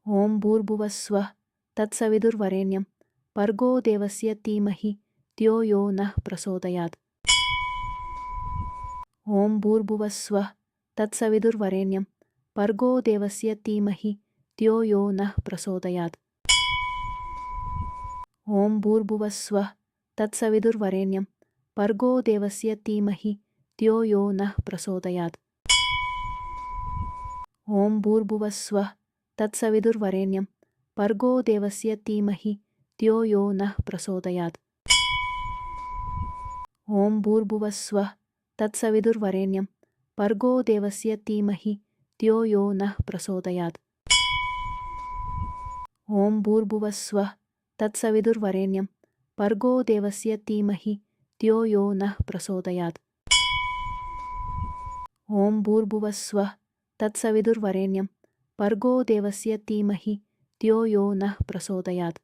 ಓಂ ಭೂರ್ಭುವಸ್ವಃ ತತ್ಸವಿದುರ್ವರೆಣ್ಯಂ ಭರ್ಗೋ ದೇವಸ್ಯ ಧೀಮಹಿ ಧಿಯೋ ಯೋ ನಃ ಪ್ರಚೋದಯಾತ್. ಓಂ ಭೂರ್ಭುವಸ್ವಃ ತತ್ಸವಿದುರ್ವರೆಣ್ಯಂ ಭರ್ಗೋ ದೇವಸ್ಯ ಧೀಮಹಿ ಧಿಯೋ ಯೋ ನಃ ಪ್ರಚೋದಯಾತ್. ಓಂ ಭೂರ್ಭುವಸ್ವಃ ತತ್ಸವಿದುರ್ವರೆಣ್ಯಂ ಭರ್ಗೋ ದೇವಸ್ಯ ಧೀಮಹಿ ಧಿಯೋ ಯೋ ನಃ ಪ್ರಚೋದಯಾತ್. ಓಂ ಭೂರ್ಭುವಸ್ವಃ ತತ್ಸವಿದುರ್ವರೆಣ್ಯಂ ಭರ್ಗೋ ದೇವಸ್ಯ ಧೀಮಹಿ ಧಿಯೋ ಯೋ ನಃ ಪ್ರಚೋದಯಾತ್. ಓಂ ಭೂರ್ಭುವಸ್ವಃ ತತ್ಸವಿದುರ್ವರೆಣ್ಯಂ ಭರ್ಗೋ ದೇವಸ್ಯ ಧೀಮಹಿ ಧಿಯೋ ಯೋ ನಃ ಪ್ರಚೋದಯಾತ್. ಓಂ ಭೂರ್ಭುವಸ್ವಃ ತತ್ಸವಿದುರ್ವರೆಣ್ಯಂ ಭರ್ಗೋ ದೇವಸ್ಯ ಧೀಮಹಿ ಧಿಯೋ ಯೋ ನಃ ಪ್ರಚೋದಯಾತ್. ಓಂ ಭೂರ್ಭುವಸ್ವಃ ತತ್ಸವಿದುರ್ವರೆಣ್ಯಂ ಭರ್ಗೋ ದೇವಸ್ಯ ಧೀಮಹಿ ಧಿಯೋ ಯೋ ನಃ ಪ್ರಚೋದಯಾತ್.